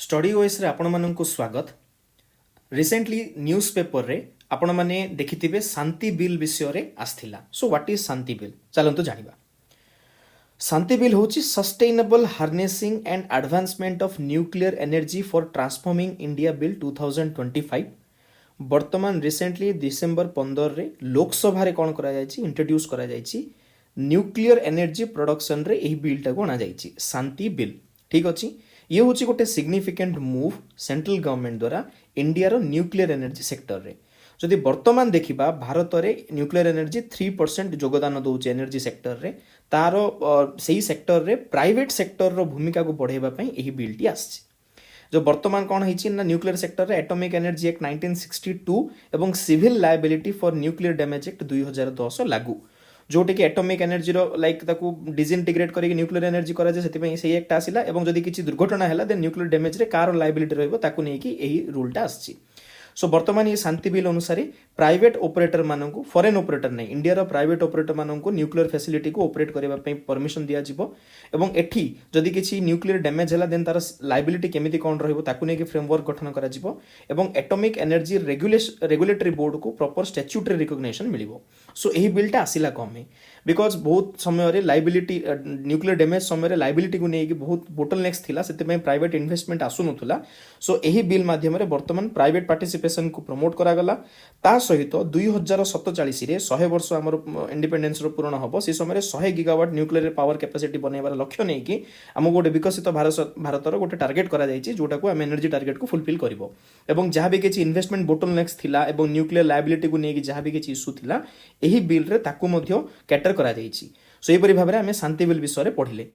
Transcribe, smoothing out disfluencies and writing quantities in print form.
Study OS रे आपण माननकु स्वागत। रिसेंटली न्यूज पेपर रे आपण माने देखिथिबे शांति बिल विषय रे आस्थिला। So what is SHANTI bill चलंतु जानिबा। शांति बिल होची sustainable harnessing and advancement of nuclear energy for transforming India bill 2025। वर्तमान रिसेंटली डिसेंबर 15 रे लोकसभा रे कोन करा जायछि इंट्रोड्यूस करा जायछि न्यूक्लियर एनर्जी प्रोडक्शन रे एही बिल टा को अना जायछि शांति बिल। ठीक अछि, ये हूँ गोटे सिग्निफिकेंट मूव सेंट्रल गवर्नमेंट द्वारा इंडिया न्यूक्लियर एनर्जी सेक्टर रे। जदि वर्तमान देखिबा भारत रे न्यूक्लियर एनर्जी 3% योगदान दउछि एनर्जी सेक्टर रे। तार सही सेक्टर रे प्राइवेट सेक्टर रो भूमिका को बढ़ाइबा पई एही बिल टी आछि। जो वर्तमान कौन है ना न्यूक्लियर सेक्टर रे एटॉमिक एनर्जी एक्ट 1962 एवं civil liability for nuclear damage act 2010 लागू, जोटे कि एटॉमिक एनर्जी रो लाइक ताकू डिसइंटीग्रेट करके न्यूक्लियर एनर्जी करा जे सेति सेही एक्ट आसिला। एवं जदि किछि दुर्घटना हैला देन न्यूक्लियर डैमेज रे कार लायबिलिटी रहइबो ताकू नै कि एही रूलटा आछि। सो वर्तमान ये शांति बिल अनुसार प्राइवेट ऑपरेटर माननकु फॉरेन ऑपरेटर नै इंडिया रो प्राइवेट ऑपरेटर माननकु न्यूक्लियर फैसिलिटी को ऑपरेट करबा पई परमिशन दिया जिवो। एवं एठी जदि किछि न्यूक्लियर डैमेज हैला देन तार लायबिलिटी केमिति कोन रहइबो ताकू नै कि फ्रेमवर्क गठन करा जिवो। एवं एटॉमिक एनर्जी रेगुलेटरी बोर्ड को प्रॉपर स्टैट्यूटरी रिकॉग्निशन मिलिबो। सो एही बिलटा आसिला कमे बिकॉज बहुत समय रे लायबिलिटी न्यूक्लियर डैमेज समय रे लायबिलिटी को नै कि बहुत बोटलनेक्स थिला, सेते पई प्राइवेट इन्वेस्टमेंट आसु नथुला। सो एही बिल माध्यम रे वर्तमान प्राइवेट पार्टिसिपेशन को प्रमोट करा गला। ता सहित 2047 रे 100 वर्ष हमर इंडिपेंडेंस रो पूर्ण हबो। से समय रे 100 गीगावाट न्यूक्लियर पावर कैपेसिटी बनैबार लक्ष्य नै कि हम गोटे विकसित भारत रो गोटे टारगेट करा जायछि, जोटा को हम एनर्जी टारगेट को फुलफिल करबो। एवं जहां भी किछि इन्वेस्टमेंट बोटलनेक्स थिला एवं न्यूक्लियर लायबिलिटी को नै कि जहां भी किछि इशू थिला एही बिल रे ताकू मध्य कैटर करा जायछि। सो एपरि भाबरे हमें शांति बिल विषय रे पढिले।